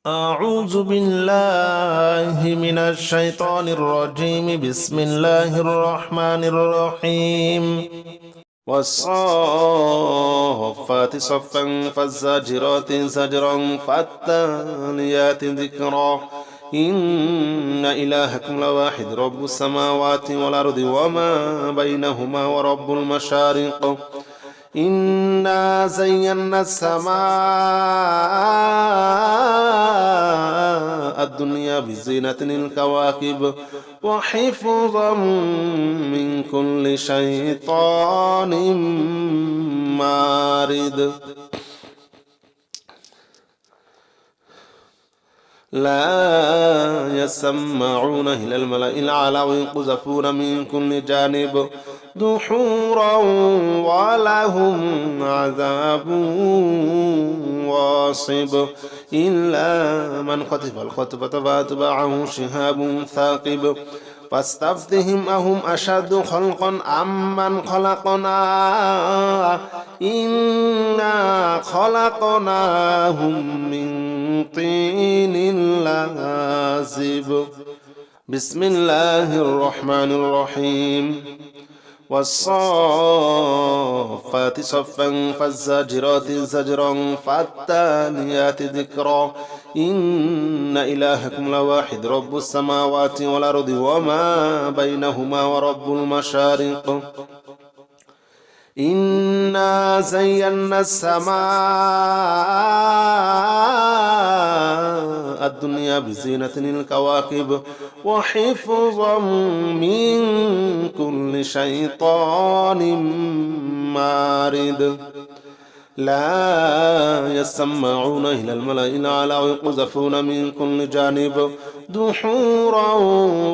أعوذ بالله من الشيطان الرجيم. بسم الله الرحمن الرحيم. والصافات صفا فالزاجرات زجرا فالتاليات ذكرا إن إلهكم لواحد رب السماوات والأرض وما بينهما ورب المشارق إنا زينا السماء الدنيا بزينة الكواكب وحفظا من كل شيطان مارد لا يسمعون إلى الملأ الأعلى ويقذفون من كل جانب دحورا ولهم عذاب واصب إلا من خطف الخطفة فأتبعه شهاب ثاقب فاستفتهم أهم أشد خلقا أمن خلقنا إنا خلقناهم من طين لازب بسم الله الرحمن الرحيم. والصافات صفا فالزاجرات زجرا فالتاليات ذكرا إن إلهكم لواحد رب السماوات والأرض وما بينهما ورب المشارق إنا زينا السماء الدنيا بزينة الكواكب وحفظا من كل شيطان مارد لا يسمعون إلى الملأ الأعلى ويقذفون من كل جانب دحورا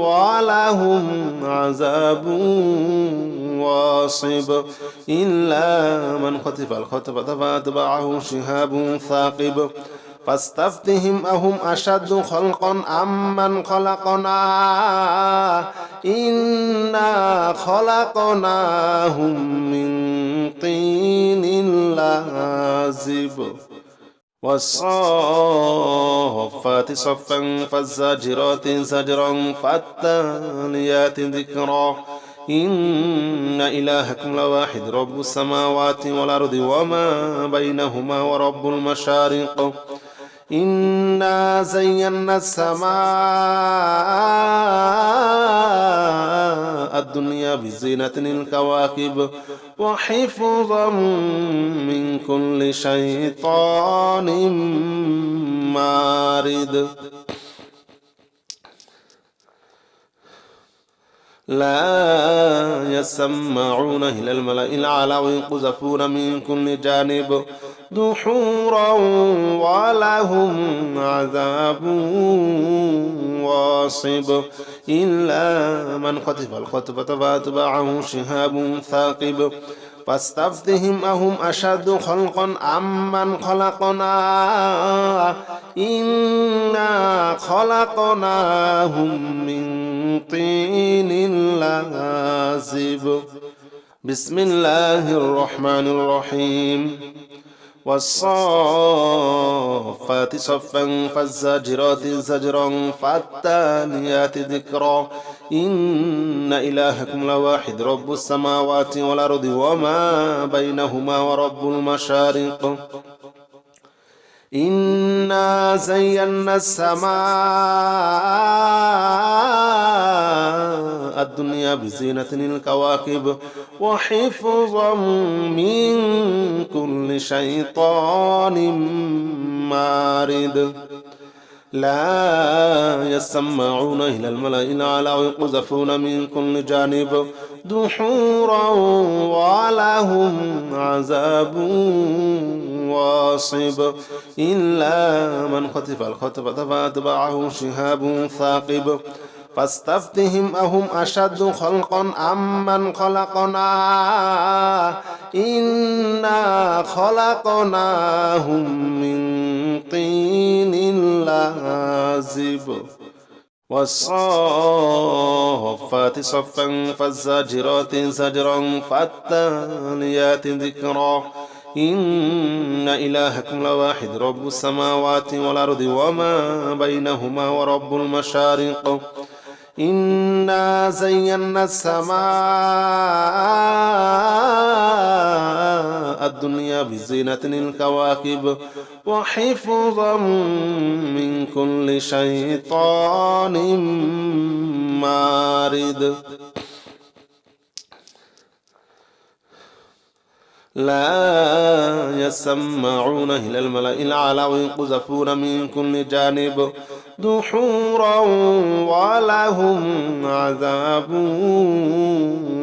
ولهم عذاب واصب إلا من خطف الخطفة فأتبعه شهاب ثاقب فاستفتهم أهم أشد خلقا أمن خلقنا إنا خلقناهم من طين لازب والصافات صفا فالزاجرات زجرا فالتاليات ذكرا إن إلهكم لواحد رب السماوات والأرض وما بينهما ورب المشارق إنا زينا السماء الدنيا بزينة الكواكب وحفظا من كل شيطان مارد لا يسمعون إلى الملأ الأعلى ويقذفون من كل جانب دحورا ولهم عذاب واصب إلا من خطف الخطفة فأتبعه شهاب ثاقب فاستفتهم أهم أشد خلقا أمن خلقنا إنا خلقناهم من طين لازب بسم الله الرحمن الرحيم. والصافات صفا فالزاجرات زجرا فالتاليات ذكرا إن إلهكم لواحد رب السماوات والأرض وما بينهما ورب المشارق إنا زينا السماء الدنيا بزينة الكواكب وحفظا من كل شيطان مارد لا يسمعون إلى الملأ الأعلى ويقذفون من كل جانب دحورا ولهم عذاب واصب إلا من خطف الخطفة فأتبعه شهاب ثاقب فاستفتهم أهم أشد خلقا أمن خلقنا إنا خلقناهم من طين لازب والصافات صفا فالزاجرات زجرا فالتاليات ذكرا إن إلهكم لواحد رب السماوات والأرض وما بينهما ورب المشارق إنا زينا السماء الدنيا بزينة الكواكب وحفظا من كل شيطان مارد لا يسمعون إلى الملأ الأعلى ويقذفون من كل جانب دحورا ولهم عذاب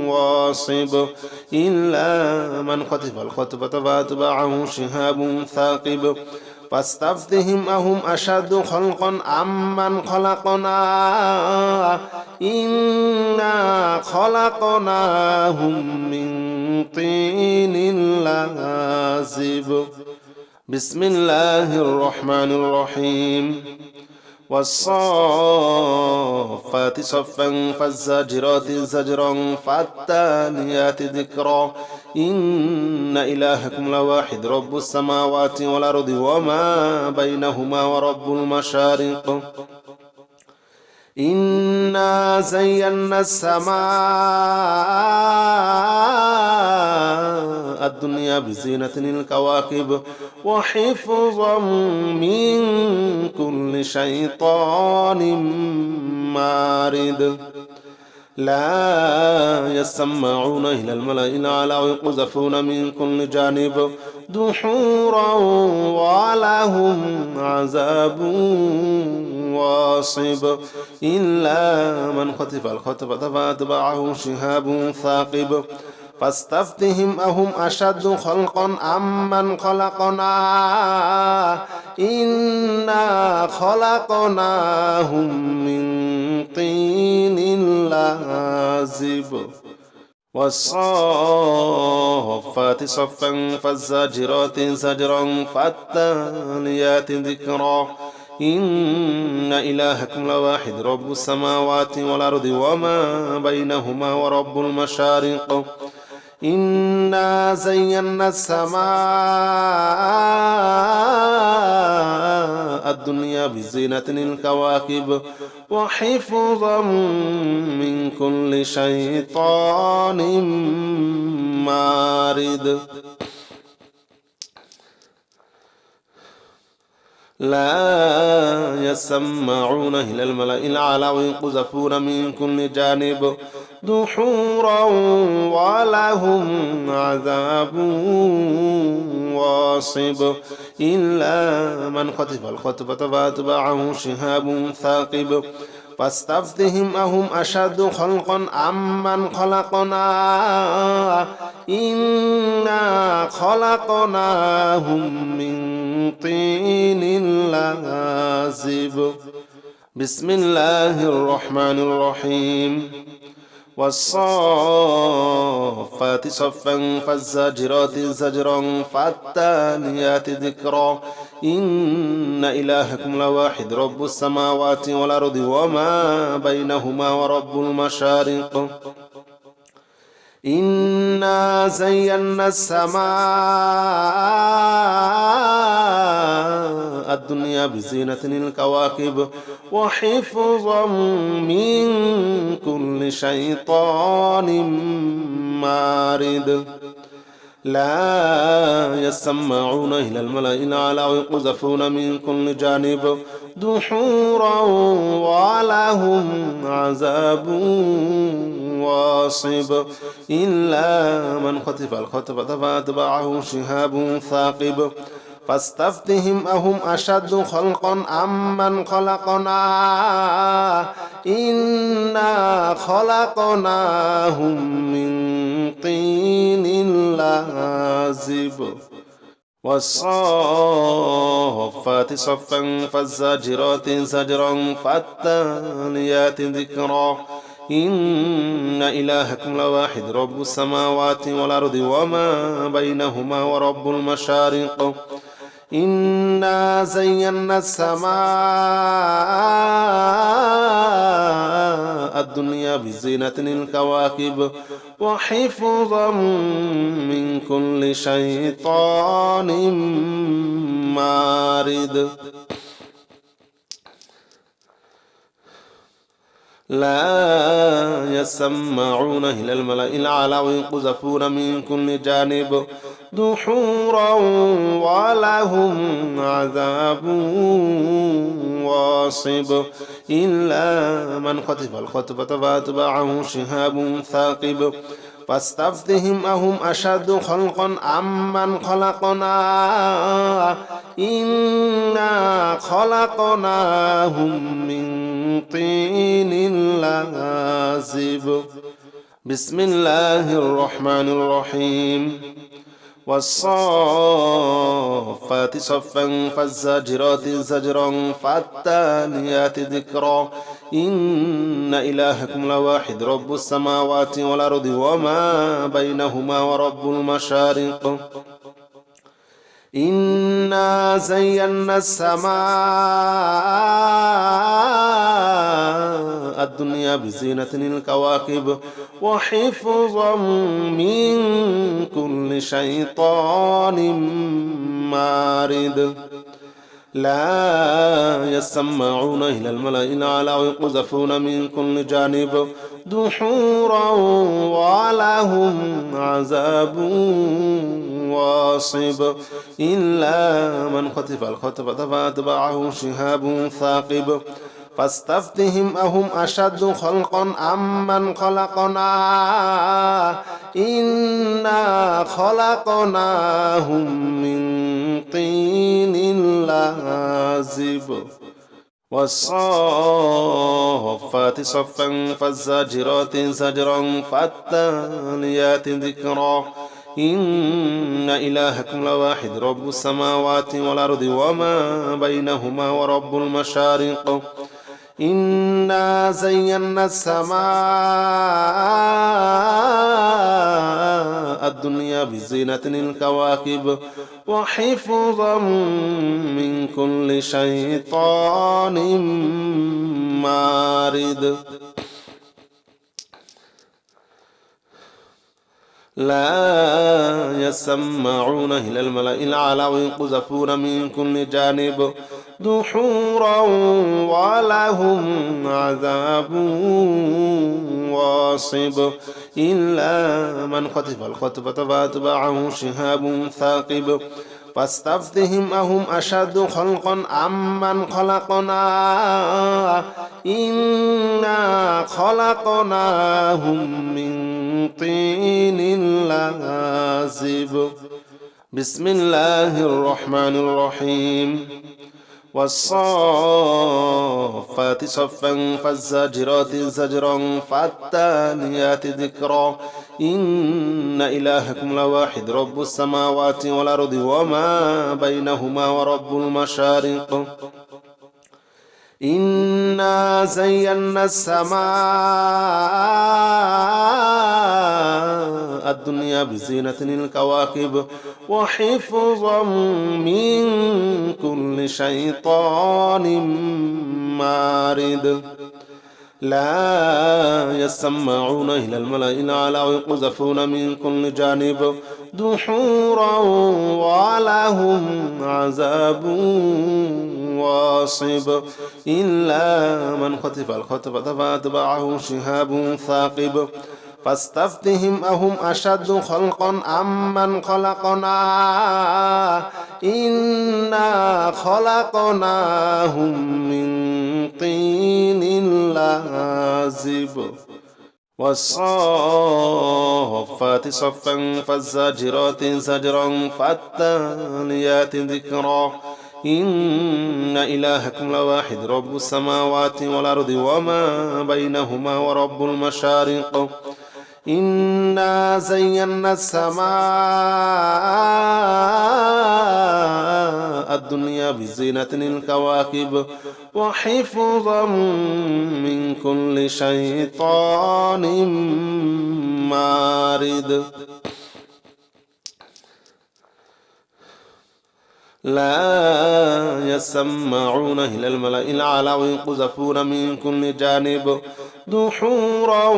واصب إلا من خطف الخطفة فأتبعه شهاب ثاقب فاستفتهم أهم أشد خلقا أمن خلقنا إنا خلقناهم من طين لازب بسم الله الرحمن الرحيم والصافات صفا فالزاجرات زجرا فالتاليات ذكرا إن إلهكم لواحد رب السماوات والأرض وما بينهما ورب المشارق إنا زينا السماء الدنيا بزينة الكواكب وحفظا من كل شيطان مارد لا يسمعون إلى الملأ الأعلى ويقذفون من كل جانب دحورا ولهم عذاب واصب إلا من خطف الخطفة فأتبعه شهاب ثاقب فاستفتهم أهم أشد خلقا أمن خلقنا إنا خلقناهم من طين لازب والصافات صفا فالزاجرات زجرا فالتاليات ذكرا إن إلهكم لواحد رب السماوات والأرض وما بينهما ورب المشارق إنا زينا السماء الدنيا بزينة الكواكب وحفظا من كل شيطان مارد لا يسمعون إلى الملأ الأعلى ويقذفون من كل جانب دحورا ولهم عذاب واصب إلا من خطف الخطفة فأتبعه شهاب ثاقب فاستفتهم أهم أشد خلقا أمن خلقنا إنا خلقناهم من طين لازب بسم الله الرحمن الرحيم والصافات صفا فالزاجرات زجرا فالتاليات ذكرا إن إلهكم لواحد رب السماوات والأرض وما بينهما ورب المشارق إنا زينا السماء الدنيا بزينة الكواكب وحفظا من كل شيطان مارد لا يسمعون إلى الملأ الأعلى ويقذفون من كل جانب دحورا ولهم عذاب واصب إلا من خطف الخطفة فأتبعه شهاب ثاقب فاستفتهم أهم أشد خلقا أمن خلقنا إنا خلقناهم من طين لازب والصافات صفا فالزاجرات زجرا فالتاليات ذكرا إن إلهكم لواحد رب السماوات والأرض وما بينهما ورب المشارق إنا زينا السماء الدنيا بزينة الكواكب وحفظا من كل شيطان مارد لا يسمعون إلى الملأ الأعلى ويقذفون من كل جانب دحورا ولهم عذاب واصب إلا من خطف الخطفة فأتبعه شهاب ثاقب فاستفتهم أهم أشد خلقا أمن خلقنا إنا خلقناهم من طين لازب بسم الله الرحمن الرحيم والصافات صفا فالزاجرات زجرا فالتاليات ذكرا إن إلهكم لواحد رب السماوات والأرض وما بينهما ورب المشارق إنا زينا السماء الدنيا بزينة الكواكب وحفظا من كل شيطان مارد لا يسمعون إلى الملأ الأعلى ويقذفون من كل جانب دحورا ولهم عذاب واصب إلا من خطف الخطفة فأتبعه شهاب ثاقب فاستفتهم أهم أشد خلقا أمن خلقنا إنا خلقناهم من طين لازب والصافات صفا فالزاجرات زجرا فالتاليات ذكرا إن إلهكم لواحد رب السماوات والأرض وما بينهما ورب المشارق إنا زينا السماء الدنيا بزينة الكواكب وحفظا من كل شيطان مارد لا يسمعون إلى الملأ الأعلى ويقذفون من كل جانب دحورا ولهم عذاب واصب إلا من خطف الخطفة فأتبعه شهاب ثاقب فاستفتهم أهم أشد خلقا أمن خلقنا إنا خلقناهم من طين لازب بسم الله الرحمن الرحيم والصافات صفا فالزاجرات زجرا فالتاليات ذكرا إن إلهكم لواحد رب السماوات والأرض وما بينهما ورب المشارق إنا زينا السماء الدنيا بزينة الكواكب وحفظا من كل شيطان مارد لا يسمعون إلى الملأ الأعلى ويقذفون من كل جانب دحورا ولهم عذاب واصب إلا من خطف الخطفة فأتبعه شهاب ثاقب فاستفتهم أهم أشد خلقا أمن خلقنا إنا خلقناهم من طين لازب والصافات صفا فالزاجرات زجرا فالتاليات ذكرا إن إلهكم لواحد رب السماوات والأرض وما بينهما ورب المشارق إنا زينا السماء الدنيا بزينة الكواكب وحفظا من كل شيطان مارد لا يسمعون إلى الملأ الأعلى ويقذفون من كل جانب دحورا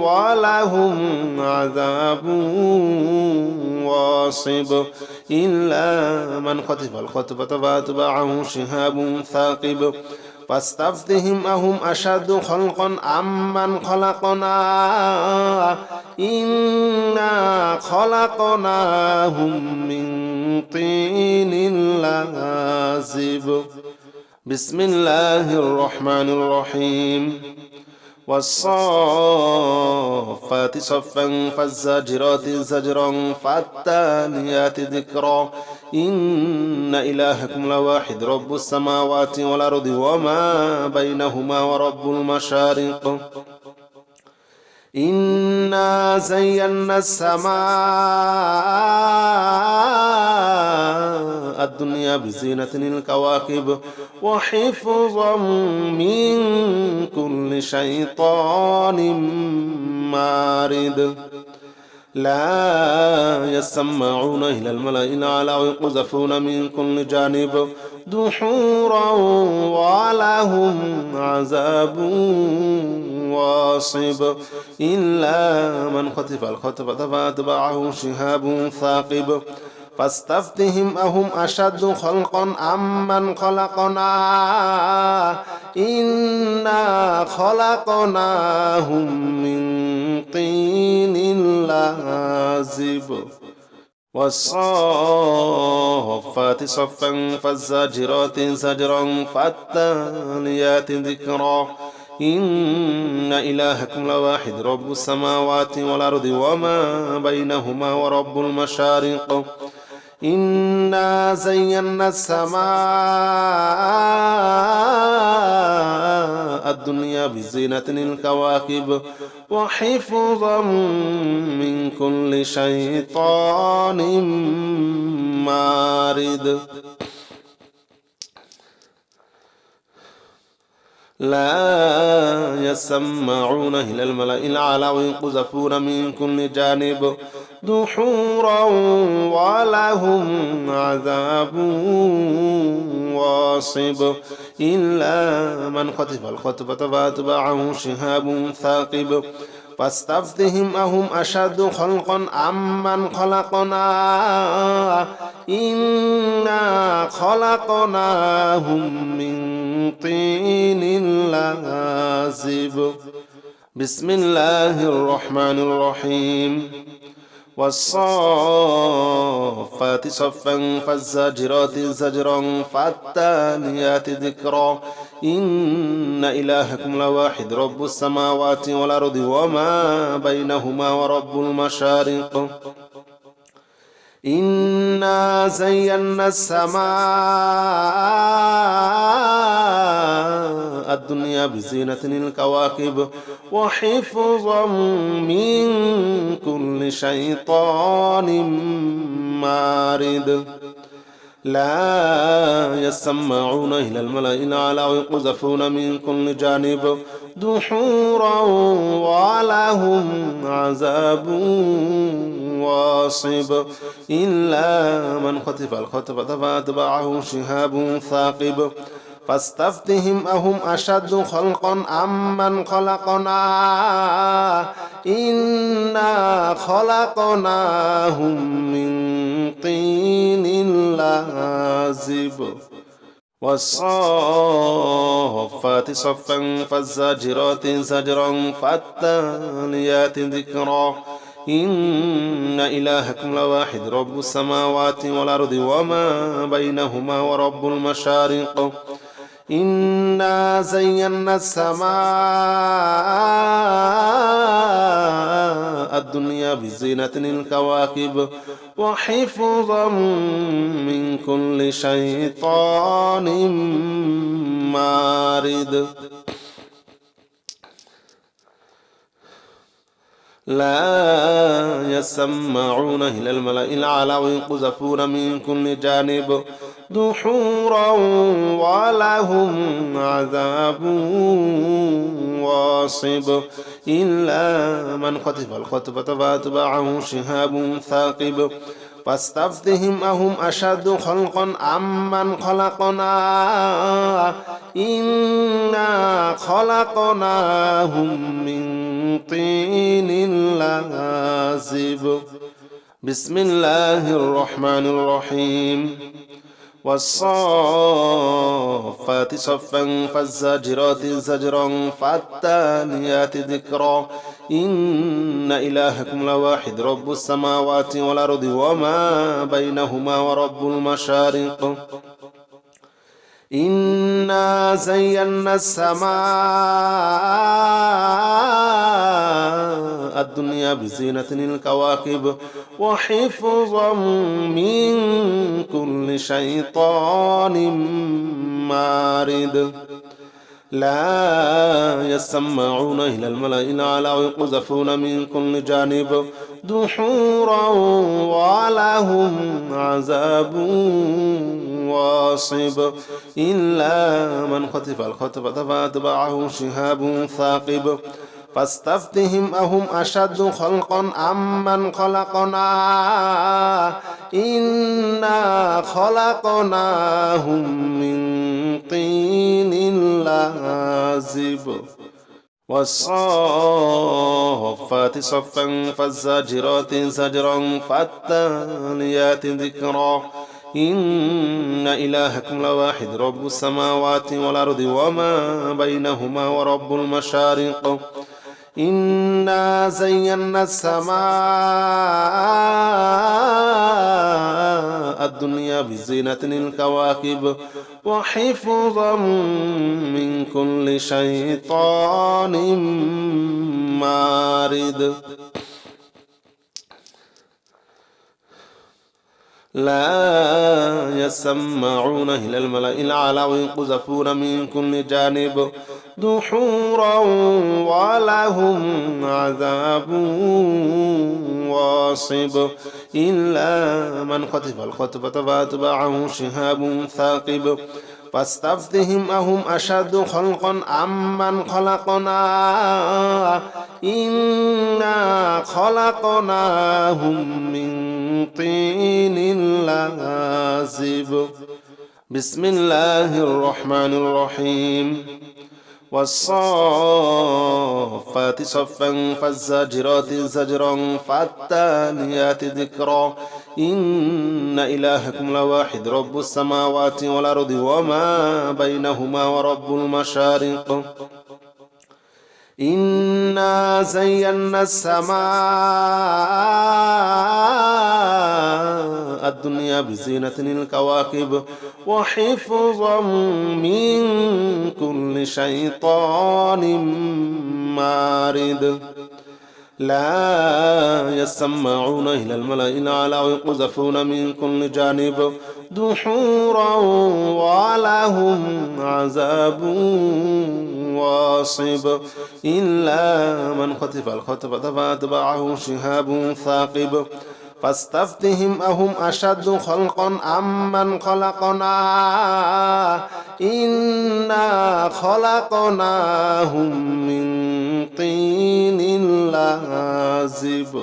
ولهم عذاب واصب إلا من خطف الخطفة فأتبعه شهاب ثاقب فاستفتهم أهم أشد خلقا أمن خلقنا إنا خلقناهم من طين لازب بسم الله الرحمن الرحيم والصافات صفا فالزاجرات زجرا فالتاليات ذكرا إن إلهكم لواحد رب السماوات والأرض وما بينهما ورب المشارق إنا زينا السماء الدنيا بزينة الكواكب وحفظا من كل شيطان مارد لا يسمعون إلى الملأ الأعلى ويقذفون من كل جانب دحورا ولهم عذاب واصب إلا من خطف الخطفة فأتبعه شهاب ثاقب فاستفتهم أهم أشد خلقا أمن خلقنا إنا خلقناهم من طين لازب والصافات صفا فالزاجرات زجرا فالتاليات ذكرا إن إلهكم لواحد رب السماوات والأرض وما بينهما ورب المشارق إنا زينا السماء الدنيا بزينة الكواكب وحفظا من كل شيطان مارد لا يسمعون إلى الملأ الأعلى ويقذفون من كل جانب دحورا ولهم عذاب واصب إلا من خطف الخطفة فأتبعه شهاب ثاقب فاستفتهم أهم أشد خلقا أمن خلقنا إنا خلقناهم من طين لازب بسم الله الرحمن الرحيم والصافات صفا فالزاجرات زجرا فالتاليات ذكرا إن إلهكم لواحد رب السماوات والأرض وما بينهما ورب المشارق إنا زينا السماء الدنيا بزينة الكواكب وحفظا من كل شيطان مارد لا يسمعون إلى الملأ الأعلى ويقذفون من كل جانب دحورا ولهم عذاب واصب إلا من خطف الخطفة فأتبعه شهاب ثاقب فاستفتهم أهم أشد خلقا أمن خلقنا إنا خلقناهم من طين لازب والصافات صفا فالزاجرات زجرا فالتاليات ذكرا إن إلهكم لواحد رب السماوات والأرض وما بينهما ورب المشارق إنا زينا السماء الدنيا بزينة الكواكب وحفظا من كل شيطان مارد لا يسمعون إلى الملأ الأعلى ويقذفون من كل جانب دحورا ولهم عذاب واصب إلا من خطف الخطفة فأتبعه شهاب ثاقب فاستفتهم أهم أشد خلقا أمن خلقنا إنا خلقناهم من طين لازب بسم الله الرحمن الرحيم والصافات صفا فالزاجرات زجرا فالتاليات ذكرا إن إلهكم لواحد رب السماوات والأرض وما بينهما ورب المشارق إنا زينا السماء الدنيا بزينة الكواكب وحفظا من كل شيطان مارد لا يسمعون إلى الملأ الأعلى ويقذفون من كل جانب دحورا ولهم عذاب واصب إلا من خطف الخطفة فأتبعه شهاب ثاقب فاستفتهم أهم أشد خلقا أمن خلقنا إنا خلقناهم من طين لازب والصافات صفا فالزاجرات زجرا فالتاليات ذكرا إن إلهكم لواحد رب السماوات والأرض وما بينهما ورب المشارق إنا زينا السماء الدنيا بزينة الكواكب وحفظا من كل شيطان مارد لا يسمعون إلى الملأ الأعلى ويقذفون من كل جانب دحورا ولهم عذاب واصب إلا من خطف الخطفة فأتبعه شهاب ثاقب فاستفتهم أهم أشد خلقا أمن خلقنا إنا خلقناهم من طين لازب بسم الله الرحمن الرحيم والصافات صفا فالزاجرات زجرا فالتاليات ذكرا إن إلهكم لواحد رب السماوات والأرض وما بينهما ورب المشارق إنا زينا السماء الدنيا بزينة الكواكب وحفظا من كل شيطان مارد لا يسمعون إلى الملأ الأعلى ويقذفون من كل جانب دحورا ولهم عذاب واصب إلا من خطف الخطفة فأتبعه شهاب ثاقب فاستفتهم أهم أشد خلقا أمن خلقنا إنا خلقناهم من طين لازب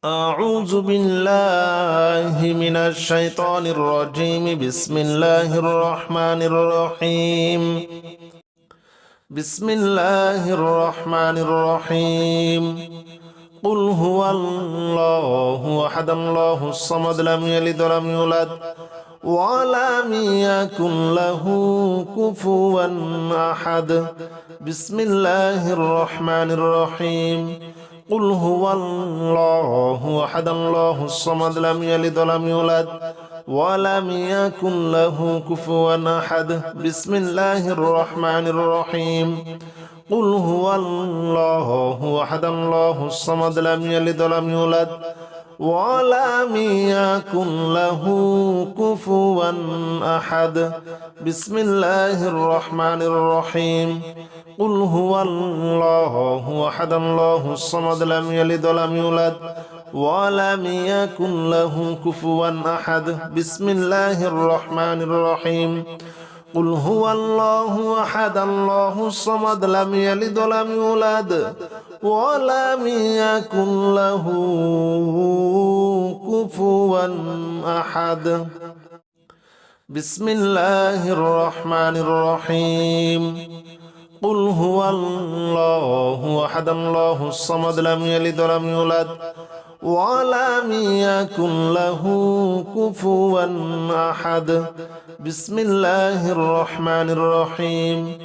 أعوذ بالله من الشيطان الرجيم بسم الله الرحمن الرحيم بسم الله الرحمن الرحيم قل هو الله أحد الله الصمد لم يلد ولم يولد ولم يكن له كفوا أحد بسم الله الرحمن الرحيم قل هو الله أحد الله الصمد لم يلد ولم يولد ولم يكن له كفوا أحد بسم الله الرحمن الرحيم قل هو الله أحد الله الصمد لم يلد ولم يولد ولم يكن له كفوا أحد بسم الله الرحمن الرحيم قل هو الله أحد الله الصمد لم يلد ولم يولد ولم يكن له كفوا أحد بسم الله الرحمن الرحيم قل هو الله أحد الله الصمد لم يلد ولم يولد ولم يكن له كفوا أحد. بسم الله الرحمن الرحيم. قل هو الله أحد الله الصمد لم يلد ولم يولد ولم يكن له كفوا أحد. بسم الله الرحمن الرحيم.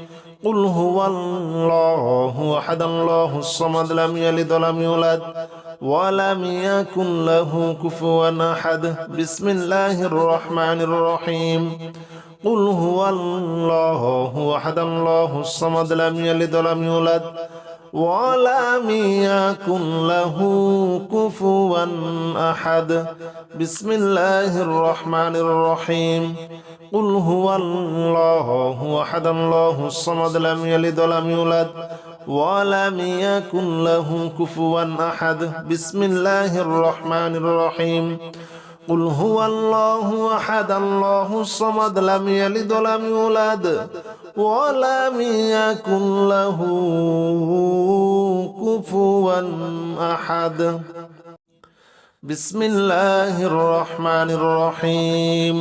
قل هو الله أحد الله الصمد لم يلد ولم يولد ولم يكن له كفوا أحد. بسم الله الرحمن الرحيم. قل هو الله أحد الله الصمد لم يلد ولم يولد ولم يكن له كفوا أحد. بسم الله الرحمن الرحيم. قل هو الله أحد الله الصمد لم يلد ولم يولد ولم يكن له كفوا أحد. بسم الله الرحمن الرحيم. قل هو الله أحد الله الصمد لم يلد ولم يولد ولم يكن له كفوا أحد. بسم الله الرحمن الرحيم.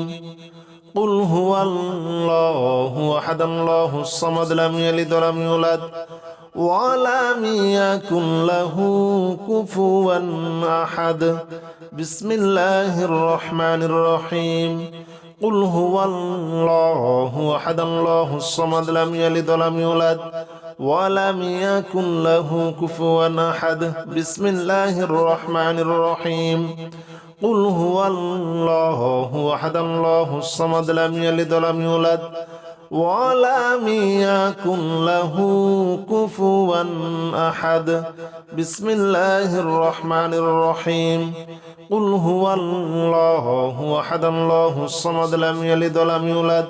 قل هو الله أحد الله الصمد لم يلد ولم يولد ولم يكن له كفوا أحد. بسم الله الرحمن الرحيم. قل هو الله أحد الله الصمد لم يلد ولم يولد ولم يكن له كفوا أحد. بسم الله الرحمن الرحيم. قل هو الله أحد الله الصمد لم يلد ولم يولد ولم يكن له كفوا أحد. بسم الله الرحمن الرحيم. قل هو الله أحد الله الصمد لم يلد ولم يولد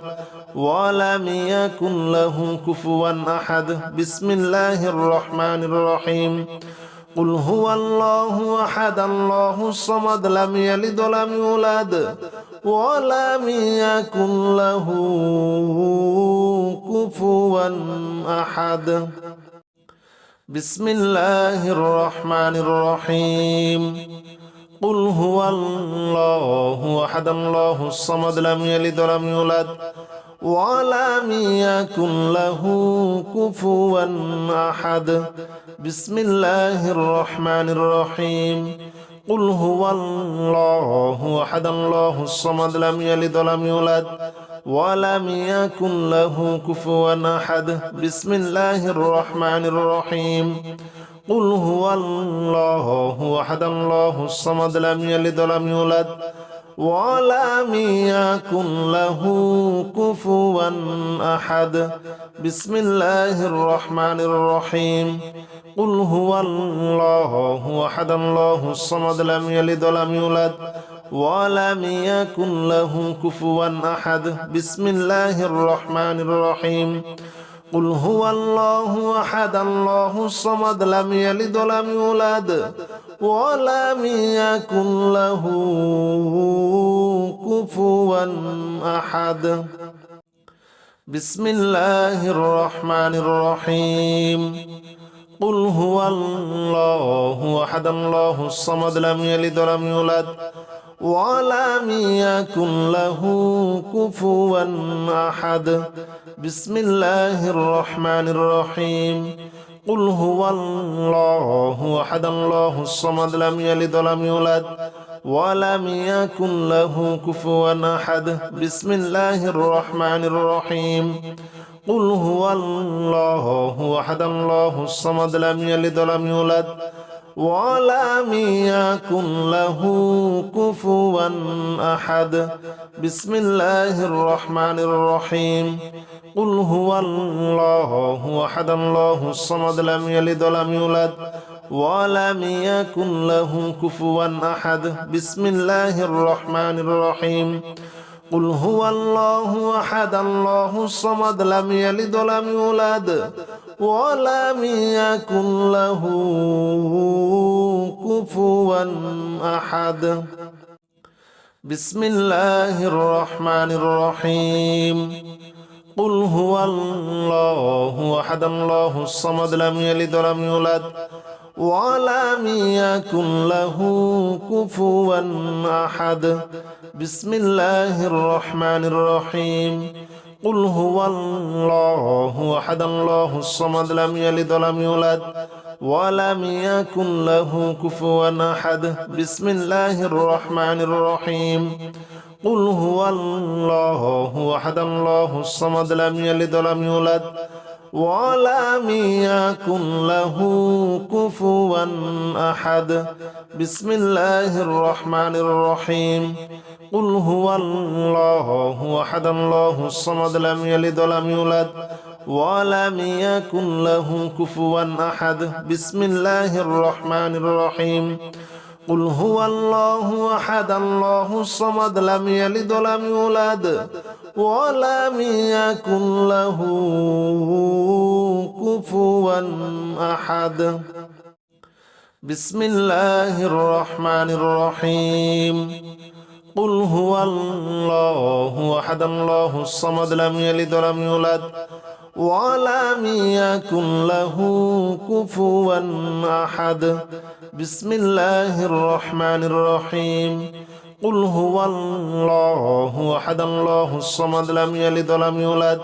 ولم يكن له كفوا أحد. بسم الله الرحمن الرحيم. قل هو الله أحد الله الصمد لم يلد ولم يولد ولم يكن له كفوا أحد. بسم الله الرحمن الرحيم. قل هو الله أحد الله الصمد لم يلد ولم يولد ولم يكن له كفوا أحد. بسم الله الرحمن الرحيم. قل هو الله أحد الله الصمد لم يلد ولم يولد ولم يكن له كفوا أحد. بسم الله الرحمن الرحيم. قل هو الله أحد الله الصمد لم يلد ولم يولد ولم يكن له كفوا أحد. بسم الله الرحمن الرحيم. قل هو الله أحد الله الصمد لم يلد ولم يولد ولم يكن له كفوا أحد. بسم الله الرحمن الرحيم. قل هو الله أحد الله الصمد لم يلد ولم يولد ولم يكن له كفوا أحد. بسم الله الرحمن الرحيم. قل هو الله أحد الله الصمد لم يلد ولم يولد ولم يكن له كفوا أحد. بسم الله الرحمن الرحيم. قل هو الله أحد الله الصمد لم يلد ولم يولد ولم يكن له كفوا أحد. بسم الله الرحمن الرحيم. قل هو الله أحد الله الصمد لم يلد ولم يولد ولم يكن له كفوا أحد. بسم الله الرحمن الرحيم. قل هو الله أحد الله الصمد لم يلد ولم يولد ولم يكن له كفوا أحد. بسم الله الرحمن الرحيم. قل هو الله أحد الله الصمد لم يلد ولم يولد ولم يكن له كفوا أحد. بسم الله الرحمن الرحيم. قل هو الله أحد الله الصمد لم يلد ولم يولد ولم يكن له كفوا أحد بسم الله الرحمن الرحيم قل هو الله أحد الله الصمد لم يلد ولم يولد ولم يكن له كفوا أحد بسم الله الرحمن الرحيم قل هو الله أحد الله الصمد لم يلد ولم يولد ولم يكن له كفوا أحد بسم الله الرحمن الرحيم قل هو الله أحد الله الصمد لم يلد ولم يولد ولم يكن له كفوا أحد بسم الله الرحمن الرحيم قل هو الله أحد الله الصمد لم يلد ولم يولد ولم يكن له كفوا أحد بسم الله الرحمن الرحيم قل هو الله أحد الله الصمد لم يلد ولم يولد ولم يكن له كفوا أحد بسم الله الرحمن الرحيم قل هو الله أحد الله الصمد لم يلد ولم يولد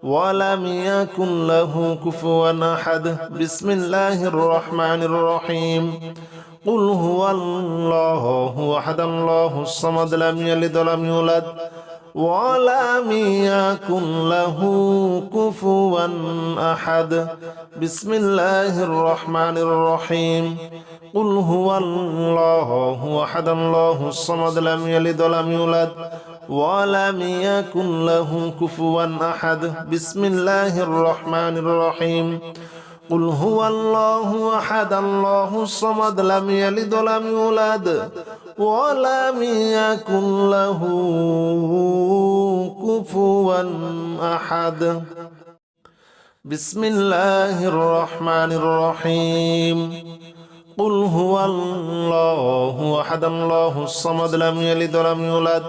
ولم يكن له كفوا أحد بسم الله الرحمن الرحيم قل هو الله أحد الله الصمد لم يلد ولم يولد ولم يكن له كفوا أحد بسم الله الرحمن الرحيم قل هو الله أحد الله الصمد لم يلد ولم يولد ولم يكن له كفوا أحد بسم الله الرحمن الرحيم قل هو الله أحد الله الصمد لم يلد ولم يولد ولم يكن له كفوا أحد بسم الله الرحمن الرحيم قل هو الله أحد الله الصمد لم يلد ولم يولد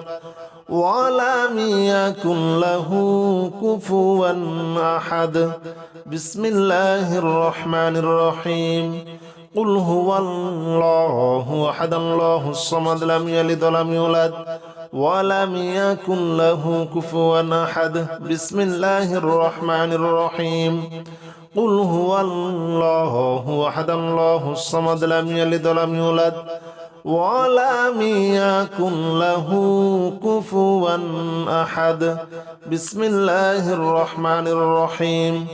ولم يكن له كفوا أحد بسم الله الرحمن الرحيم قل هو الله أحد الله الصمد لم يلد ولم يولد ولم يكن له كفوا أحد بسم الله الرحمن الرحيم قل هو الله أحد الله الصمد لم يلد ولم يولد ولم يكن له كفوا أحد بسم الله الرحمن الرحيم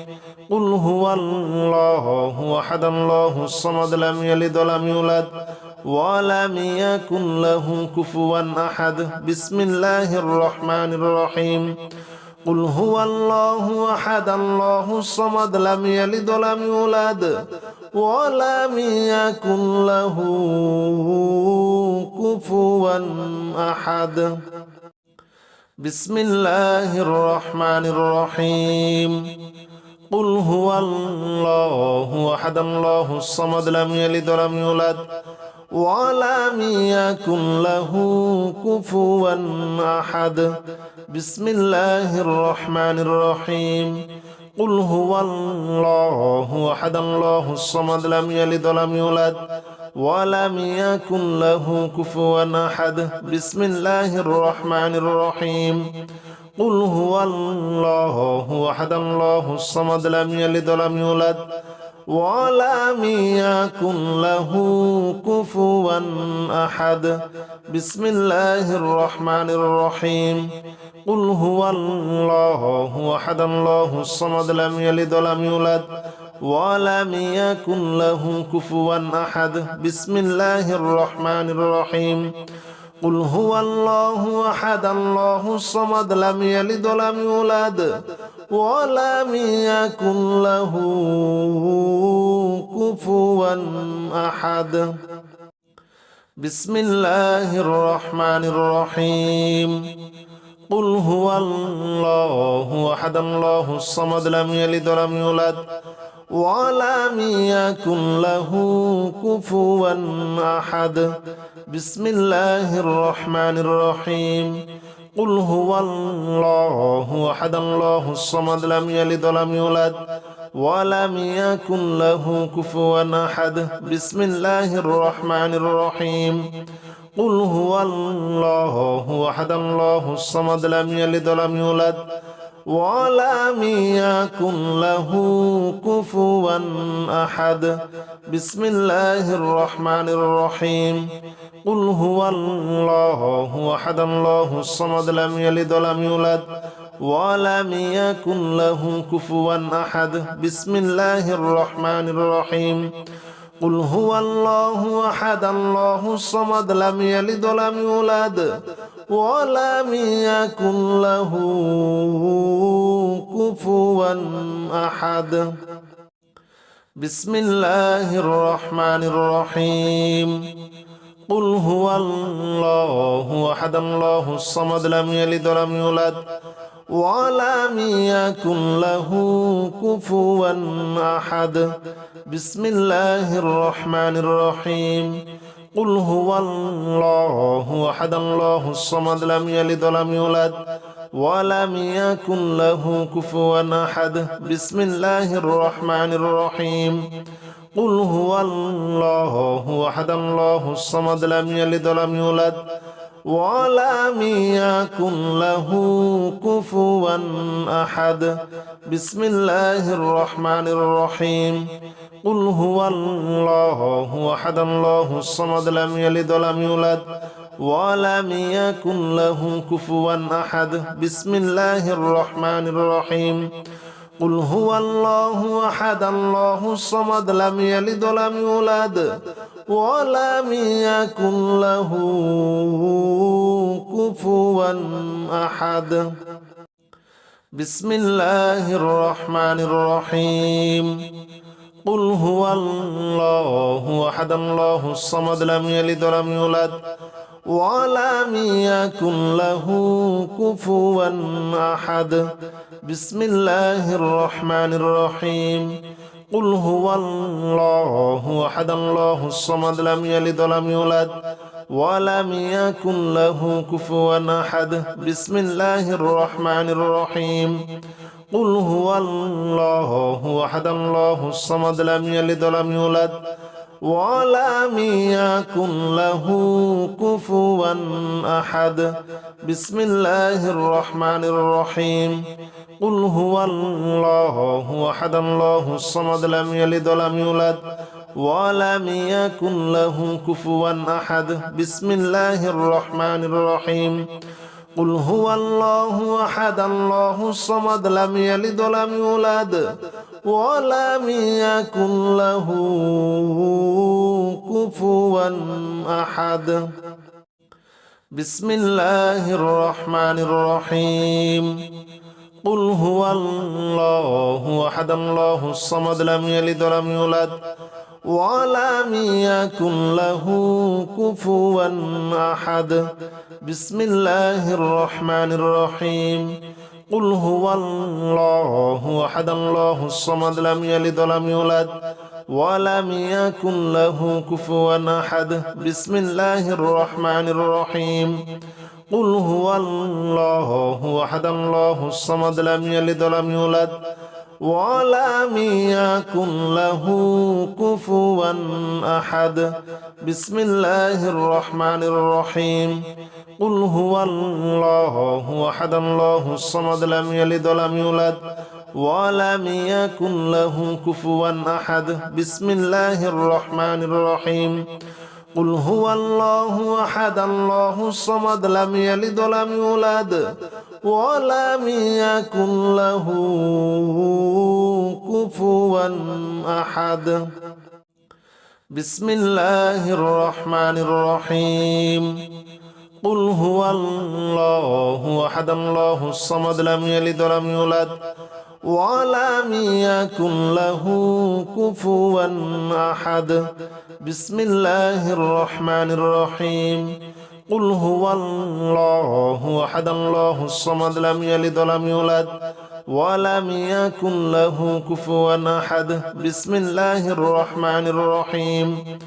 قل هو الله أحد الله الصمد لم يلد ولم يولد ولم يكن له كفوا أحد بسم الله الرحمن الرحيم قل هو الله أحد الله الصمد لم يلد ولم يولد ولم يكن له كفوا أحد بسم الله الرحمن الرحيم قل هو الله أحد الله الصمد لم يلد ولم يولد ولم يكن له كفوا أحد بسم الله الرحمن الرحيم قل هو الله أحد الله الصمد لم يلد ولم يولد ولم يكن له كفوا أحد بسم الله الرحمن الرحيم قل هو الله أحد الله الصمد لم يلد ولم يولد ولم يكن له كفوا أحد بسم الله الرحمن الرحيم قل هو الله أحد الله الصمد لم يلد ولم يولد ولم يكن له كفوا أحد بسم الله الرحمن الرحيم قل هو الله أحد الله الصمد لم يلد ولم يولد ولم يكن له كفوا أحد بسم الله الرحمن الرحيم قل هو الله أحد الله الصمد لم يلد ولم يولد ولم يكن له كفوا أحد بسم الله الرحمن الرحيم قل هو الله أحد الله الصمد لم يلد ولم يولد ولم يكن له كفوا أحد بسم الله الرحمن الرحيم قل هو الله أحد الله الصمد لم يلد ولم يولد ولم يكن له كفوا أحد بسم الله الرحمن الرحيم قل هو الله أحد الله الصمد لم يلد ولم يولد ولم يكن له كفوا أحد بسم الله الرحمن الرحيم قل هو الله أحد الله الصمد لم يلد ولم يولد ولم يكن له كفوا أحد بسم الله الرحمن الرحيم قل هو الله أحد الله الصمد لم يلد ولم يولد ولم يكن له كفوا أحد بسم الله الرحمن الرحيم قل هو الله أحد الله الصمد لم يلد ولم يولد ولم يكن له كفوا أحد بسم الله الرحمن الرحيم قل هو الله أحد الله الصمد لم يلد ولم يولد ولم يكن له كفوا أحد بسم الله الرحمن الرحيم قل هو الله أحد الله الصمد لم يلد ولم يولد ولم يكن له كفوا أحد بسم الله الرحمن الرحيم قل هو الله أحد الله الصمد لم يلد ولم يولد ولم يكن له كفوا أحد بسم الله الرحمن الرحيم قل هو الله أحد الله الصمد لم يلد ولم يولد ولم يكن له كفوا أحد بسم الله الرحمن الرحيم قل هو الله أحد الله الصمد لم يلد ولم يولد ولم يكن له كفوا أحد بسم الله الرحمن الرحيم قل هو الله أحد الله الصمد لم يلد ولم يولد ولم يكن له كفوا أحد بسم الله الرحمن الرحيم قل هو الله أحد الله الصمد لم يلد ولم يولد ولم يكن له كفوا أحد بسم الله الرحمن الرحيم قل هو الله أحد الله الصمد لم يلد ولم يولد ولم يكن له كفوا أحد بسم الله الرحمن الرحيم قل هو الله أحد الله الصمد لم يلد ولم يولد ولم يكن له كفوا أحد بسم الله الرحمن الرحيم قل هو الله أحد الله الصمد لم يلد ولم يولد ولم يكن له كفوا أحد بسم الله الرحمن الرحيم قل هو الله أحد الله الصمد لم يلد ولم يولد ولم يكن له كفوا أحد بسم الله الرحمن الرحيم قل هو الله أحد الله الصمد لم يلد ولم يولد ولم يكن له كفوا أحد بسم الله الرحمن الرحيم قل هو الله أحد الله الصمد لم يلد ولم يولد ولم يكن له كفوا أحد بسم الله الرحمن الرحيم قل هو الله أحد الله الصمد لم يلد ولم يولد ولم يكن له كفوا أحد بسم الله الرحمن الرحيم قل هو الله أحد الله الصمد لم يلد ولم يولد ولم يكن له كفوا أحد بسم الله الرحمن الرحيم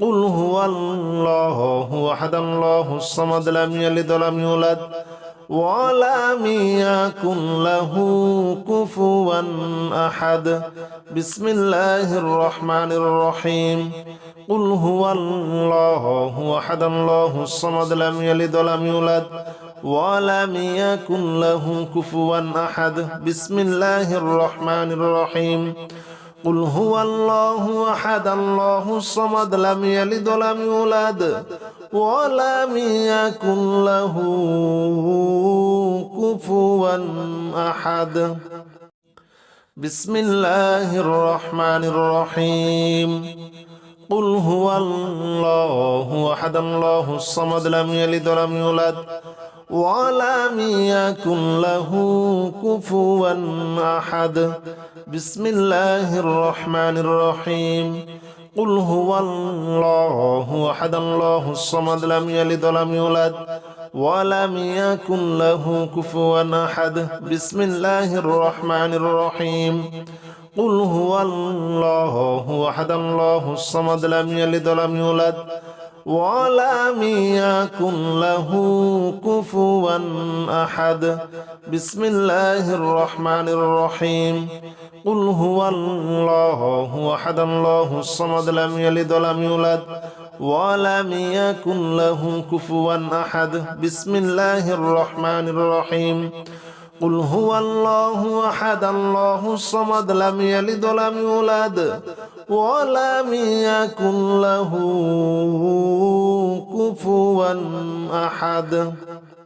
قل هو الله أحد الله الصمد لم يلد ولم يولد ولم يكن له كفوا أحد بسم الله الرحمن الرحيم قل هو الله أحد الله الصمد لم يلد ولم يولد ولم يكن له كفوا أحد بسم الله الرحمن الرحيم قل هو الله أحد الله الصمد لم يلد ولم يولد ولم يكن له كفوا أحد بسم الله الرحمن الرحيم قل هو الله أحد الله الصمد لم يلد ولم يولد ولم يكن له كفوا أحد بسم الله الرحمن الرحيم قل هو الله أحد الله الصمد لم يلد ولم يولد ولم يكن له كفوا أحد بسم الله الرحمن الرحيم قل هو الله أحد الله الصمد لم يلد ولم يولد ولم يكن له كفوا أحد بسم الله الرحمن الرحيم قل هو الله أحد الله الصمد لم يلد ولم يولد ولم يكن له كفوا أحد بسم الله الرحمن الرحيم قل هو الله أحد الله الصمد لم يلد ولم يولد ولم يكن له كفوا أحد